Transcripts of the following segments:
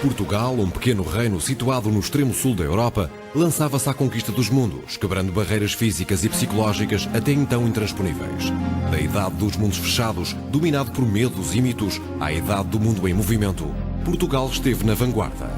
Portugal, um pequeno reino situado no extremo sul da Europa, lançava-se à conquista dos mundos, quebrando barreiras físicas e psicológicas até então intransponíveis. Da idade dos mundos fechados, dominado por medos e mitos, à idade do mundo em movimento, Portugal esteve na vanguarda.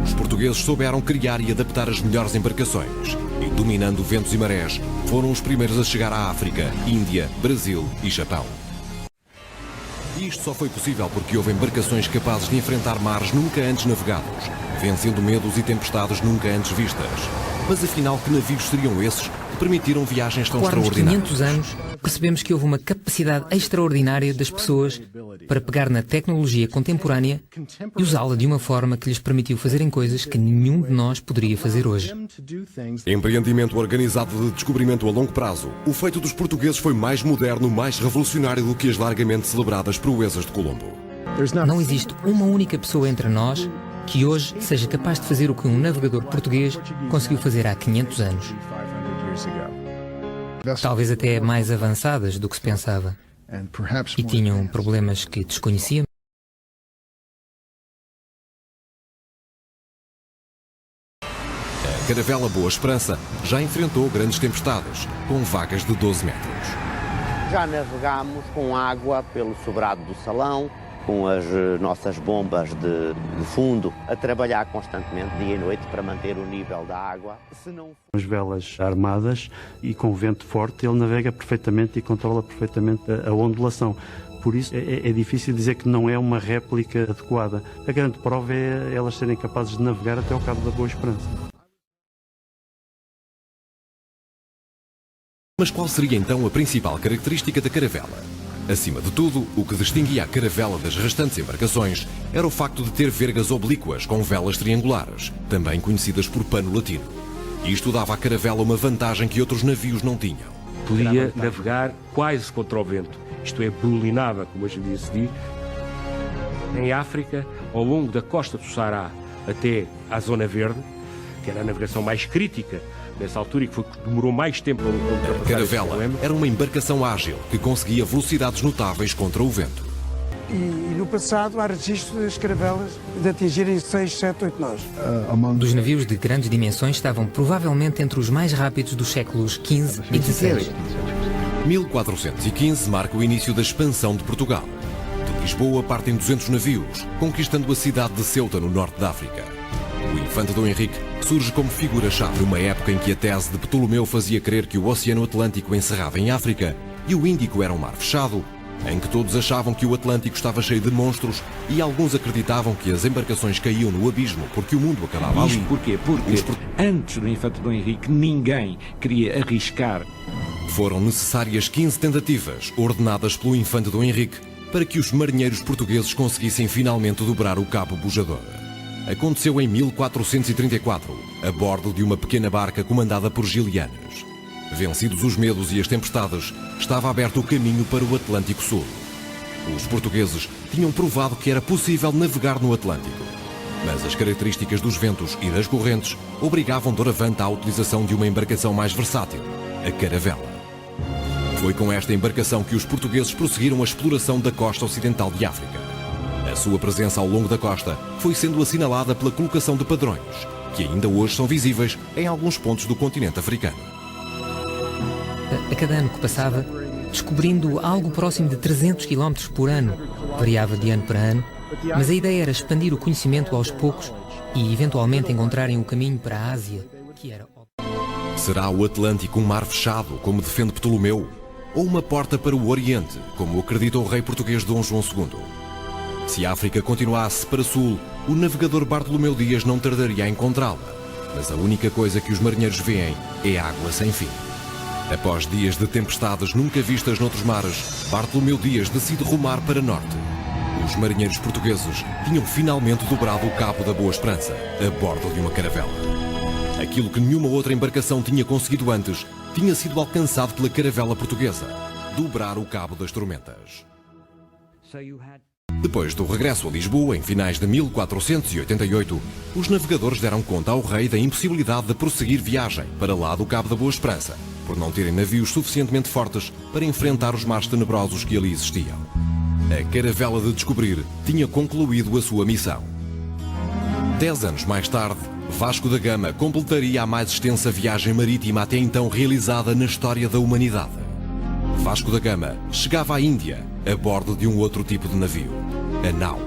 Os portugueses souberam criar e adaptar as melhores embarcações e, dominando ventos e marés, foram os primeiros a chegar à África, Índia, Brasil e Japão. E isto só foi possível porque houve embarcações capazes de enfrentar mares nunca antes navegados, vencendo medos e tempestades nunca antes vistas. Mas afinal, que navios seriam esses que permitiram viagens tão extraordinárias? 500 anos, percebemos que houve uma capacidade extraordinária das pessoas para pegar na tecnologia contemporânea e usá-la de uma forma que lhes permitiu fazerem coisas que nenhum de nós poderia fazer hoje. Empreendimento organizado de descobrimento a longo prazo, o feito dos portugueses foi mais moderno, mais revolucionário do que as largamente celebradas proezas de Colombo. Não existe uma única pessoa entre nós que hoje seja capaz de fazer o que um navegador português conseguiu fazer há 500 anos. Talvez até mais avançadas do que se pensava. E tinham problemas que desconhecíamos. A caravela Boa Esperança já enfrentou grandes tempestades, com vagas de 12 metros. Já navegámos com água pelo sobrado do Salão, com as nossas bombas de fundo, a trabalhar constantemente, dia e noite, para manter o nível da água. As velas armadas e com vento forte, ele navega perfeitamente e controla perfeitamente a ondulação. Por isso é difícil dizer que não é uma réplica adequada. A grande prova é elas serem capazes de navegar até ao Cabo da Boa Esperança. Mas qual seria então a principal característica da caravela? Acima de tudo, o que distinguia a caravela das restantes embarcações era o facto de ter vergas oblíquas com velas triangulares, também conhecidas por pano latino. Isto dava à caravela uma vantagem que outros navios não tinham. Podia navegar quase contra o vento, isto é, berlinava, como hoje em dia se diz. Em África, ao longo da costa do Saara até à Zona Verde, que era a navegação mais crítica nessa altura e que demorou mais tempo a ultrapassar. A caravela era uma embarcação ágil que conseguia velocidades notáveis contra o vento. E no passado há registro das caravelas de atingirem 6, 7, 8 nós. Dos navios de grandes dimensões estavam provavelmente entre os mais rápidos dos séculos XV e XVI. 1415 marca o início da expansão de Portugal. De Lisboa partem 200 navios, conquistando a cidade de Ceuta, no norte da África. O infante Dom Henrique surge como figura-chave numa época em que a tese de Ptolomeu fazia crer que o Oceano Atlântico encerrava em África e o Índico era um mar fechado, em que todos achavam que o Atlântico estava cheio de monstros e alguns acreditavam que as embarcações caíam no abismo porque o mundo acabava ali. Isto porquê? Porque antes do infante Dom Henrique ninguém queria arriscar. Foram necessárias 15 tentativas, ordenadas pelo infante Dom Henrique, para que os marinheiros portugueses conseguissem finalmente dobrar o Cabo Bujador. Aconteceu em 1434, a bordo de uma pequena barca comandada por Gilianes. Vencidos os medos e as tempestades, estava aberto o caminho para o Atlântico Sul. Os portugueses tinham provado que era possível navegar no Atlântico, mas as características dos ventos e das correntes obrigavam doravante à utilização de uma embarcação mais versátil, a caravela. Foi com esta embarcação que os portugueses prosseguiram a exploração da costa ocidental de África. A sua presença ao longo da costa foi sendo assinalada pela colocação de padrões, que ainda hoje são visíveis em alguns pontos do continente africano. A cada ano que passava, descobrindo algo próximo de 300 km por ano, variava de ano para ano, mas a ideia era expandir o conhecimento aos poucos e eventualmente encontrarem o caminho para a Ásia, que era... Será o Atlântico um mar fechado, como defende Ptolomeu, ou uma porta para o Oriente, como acredita o rei português Dom João II? Se a África continuasse para sul, o navegador Bartolomeu Dias não tardaria a encontrá-la. Mas a única coisa que os marinheiros veem é água sem fim. Após dias de tempestades nunca vistas noutros mares, Bartolomeu Dias decide rumar para norte. Os marinheiros portugueses tinham finalmente dobrado o Cabo da Boa Esperança, a bordo de uma caravela. Aquilo que nenhuma outra embarcação tinha conseguido antes, tinha sido alcançado pela caravela portuguesa: dobrar o Cabo das Tormentas. Depois do regresso a Lisboa, em finais de 1488, os navegadores deram conta ao rei da impossibilidade de prosseguir viagem para lá do Cabo da Boa Esperança, por não terem navios suficientemente fortes para enfrentar os mares tenebrosos que ali existiam. A caravela de descobrir tinha concluído a sua missão. 10 anos mais tarde, Vasco da Gama completaria a mais extensa viagem marítima até então realizada na história da humanidade. Vasco da Gama chegava à Índia a bordo de um outro tipo de navio, a nau.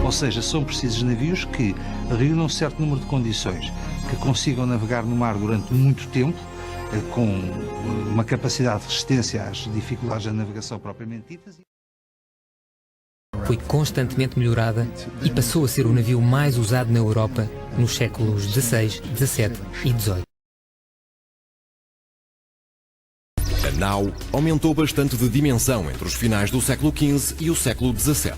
Ou seja, são precisos navios que reúnam um certo número de condições, que consigam navegar no mar durante muito tempo, com uma capacidade de resistência às dificuldades da navegação propriamente ditas. Foi constantemente melhorada e passou a ser o navio mais usado na Europa nos séculos XVI, XVII e XVIII. A nau aumentou bastante de dimensão entre os finais do século XV e o século XVII.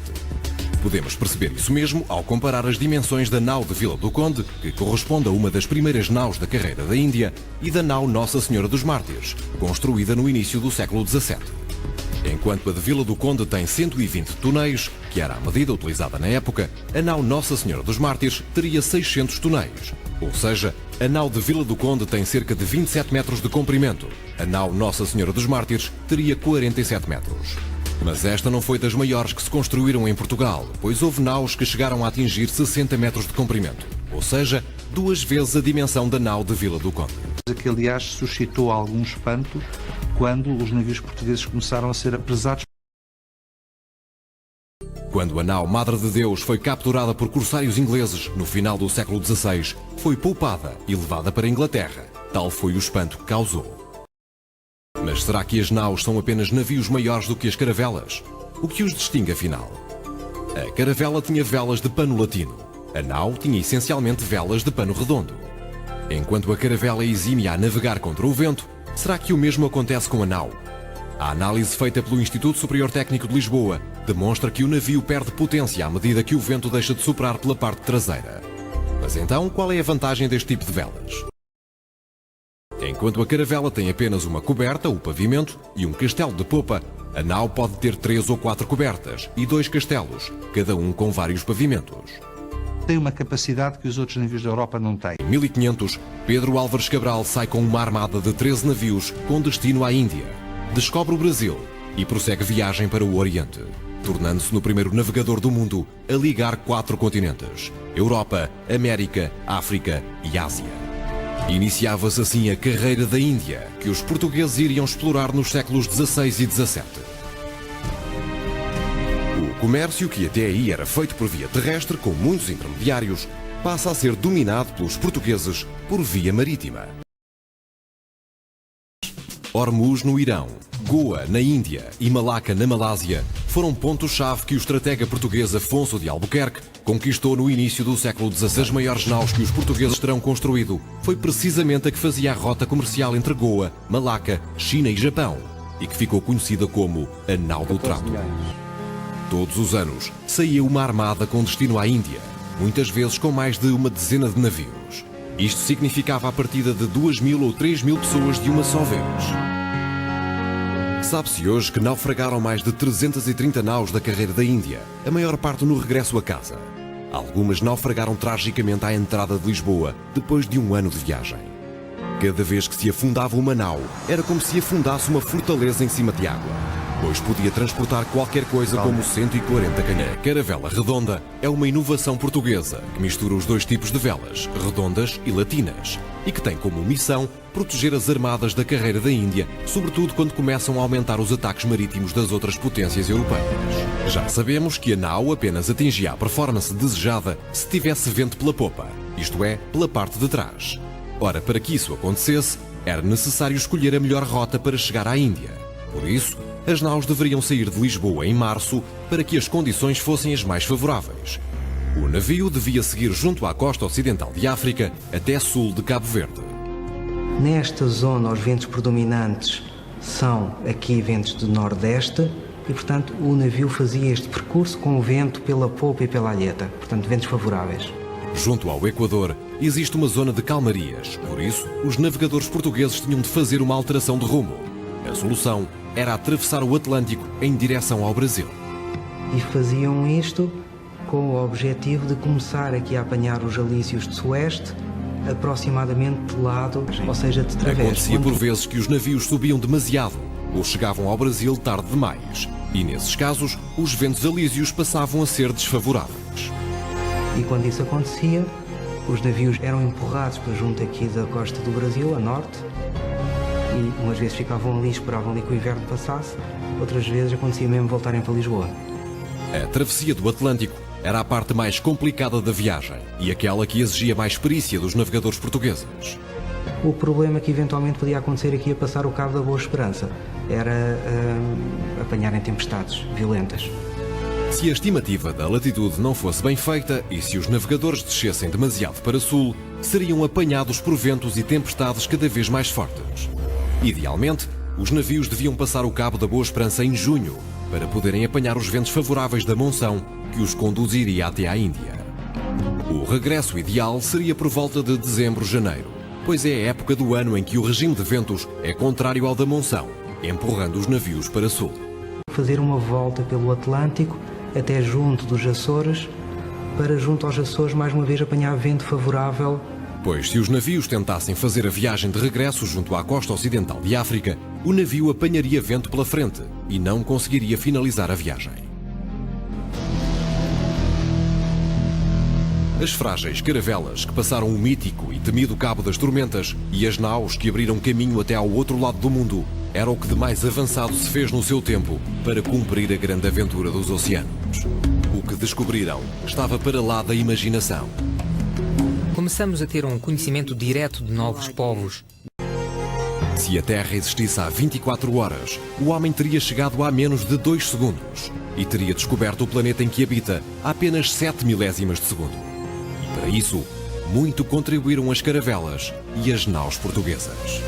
Podemos perceber isso mesmo ao comparar as dimensões da nau de Vila do Conde, que corresponde a uma das primeiras naus da carreira da Índia, e da nau Nossa Senhora dos Mártires, construída no início do século XVII. Enquanto a de Vila do Conde tem 120 tonéis, que era a medida utilizada na época, a nau Nossa Senhora dos Mártires teria 600 tonéis. Ou seja, a nau de Vila do Conde tem cerca de 27 metros de comprimento. A nau Nossa Senhora dos Mártires teria 47 metros. Mas esta não foi das maiores que se construíram em Portugal, pois houve naus que chegaram a atingir 60 metros de comprimento. Ou seja, 2 vezes a dimensão da nau de Vila do Conde. Que, aliás, suscitou algum espanto quando os navios portugueses começaram a ser apresados. Quando a nau Madre de Deus foi capturada por corsários ingleses no final do século XVI, foi poupada e levada para a Inglaterra. Tal foi o espanto que causou. Mas será que as naus são apenas navios maiores do que as caravelas? O que os distingue afinal? A caravela tinha velas de pano latino. A nau tinha essencialmente velas de pano redondo. Enquanto a caravela é exímia a navegar contra o vento, será que o mesmo acontece com a nau? A análise feita pelo Instituto Superior Técnico de Lisboa demonstra que o navio perde potência à medida que o vento deixa de soprar pela parte traseira. Mas então, qual é a vantagem deste tipo de velas? Enquanto a caravela tem apenas uma coberta, o pavimento, e um castelo de popa, a nau pode ter 3 ou 4 cobertas e 2 castelos, cada um com vários pavimentos. Tem uma capacidade que os outros navios da Europa não têm. Em 1500, Pedro Álvares Cabral sai com uma armada de 13 navios com destino à Índia. Descobre o Brasil e prossegue viagem para o Oriente, tornando-se no primeiro navegador do mundo a ligar 4 continentes: Europa, América, África e Ásia. Iniciava-se assim a carreira da Índia, que os portugueses iriam explorar nos séculos XVI e XVII. O comércio, que até aí era feito por via terrestre, com muitos intermediários, passa a ser dominado pelos portugueses por via marítima. Hormuz no Irão, Goa na Índia e Malaca na Malásia foram pontos-chave que o estratega português Afonso de Albuquerque conquistou no início do século XVI. As maiores naus que os portugueses terão construído foi precisamente a que fazia a rota comercial entre Goa, Malaca, China e Japão e que ficou conhecida como a Nau do Trato. Todos os anos saía uma armada com destino à Índia, muitas vezes com mais de uma dezena de navios. Isto significava a partida de 2.000 ou 3.000 pessoas de uma só vez. Sabe-se hoje que naufragaram mais de 330 naus da carreira da Índia, a maior parte no regresso a casa. Algumas naufragaram tragicamente à entrada de Lisboa, depois de um ano de viagem. Cada vez que se afundava uma nau, era como se afundasse uma fortaleza em cima de água, pois podia transportar qualquer coisa como 140 canhões. A caravela redonda é uma inovação portuguesa que mistura os 2 tipos de velas, redondas e latinas, e que tem como missão proteger as armadas da carreira da Índia, sobretudo quando começam a aumentar os ataques marítimos das outras potências europeias. Já sabemos que a nau apenas atingia a performance desejada se tivesse vento pela popa, isto é, pela parte de trás. Ora, para que isso acontecesse, era necessário escolher a melhor rota para chegar à Índia. Por isso, as naus deveriam sair de Lisboa em março para que as condições fossem as mais favoráveis. O navio devia seguir junto à costa ocidental de África até sul de Cabo Verde. Nesta zona, os ventos predominantes são aqui ventos de nordeste e, portanto, o navio fazia este percurso com o vento pela popa e pela alheta, portanto, ventos favoráveis. Junto ao Equador, existe uma zona de calmarias, por isso, os navegadores portugueses tinham de fazer uma alteração de rumo. A solução era atravessar o Atlântico em direção ao Brasil. E faziam isto com o objetivo de começar aqui a apanhar os alícios de Sueste, aproximadamente de lado, ou seja, de través. Acontecia por vezes que os navios subiam demasiado ou chegavam ao Brasil tarde demais, e nesses casos os ventos alísios passavam a ser desfavoráveis. E quando isso acontecia, os navios eram empurrados para junto aqui da costa do Brasil, a norte, e umas vezes ficavam ali, esperavam ali que o inverno passasse, outras vezes acontecia mesmo voltarem para Lisboa. A travessia do Atlântico era a parte mais complicada da viagem e aquela que exigia mais perícia dos navegadores portugueses. O problema que eventualmente podia acontecer aqui a passar o Cabo da Boa Esperança era apanharem tempestades violentas. Se a estimativa da latitude não fosse bem feita e se os navegadores descessem demasiado para sul, seriam apanhados por ventos e tempestades cada vez mais fortes. Idealmente, os navios deviam passar o Cabo da Boa Esperança em junho, para poderem apanhar os ventos favoráveis da monção que os conduziria até à Índia. O regresso ideal seria por volta de dezembro, janeiro, pois é a época do ano em que o regime de ventos é contrário ao da monção, empurrando os navios para sul. Fazer uma volta pelo Atlântico até junto dos Açores, para junto aos Açores mais uma vez apanhar vento favorável. Pois se os navios tentassem fazer a viagem de regresso junto à costa ocidental de África, o navio apanharia vento pela frente e não conseguiria finalizar a viagem. As frágeis caravelas que passaram o mítico e temido Cabo das Tormentas e as naus que abriram caminho até ao outro lado do mundo era o que de mais avançado se fez no seu tempo para cumprir a grande aventura dos oceanos. O que descobriram estava para lá da imaginação. Começamos a ter um conhecimento direto de novos povos. Se a Terra existisse há 24 horas, o homem teria chegado há menos de 2 segundos e teria descoberto o planeta em que habita há apenas 7 milésimas de segundo. E para isso, muito contribuíram as caravelas e as naus portuguesas.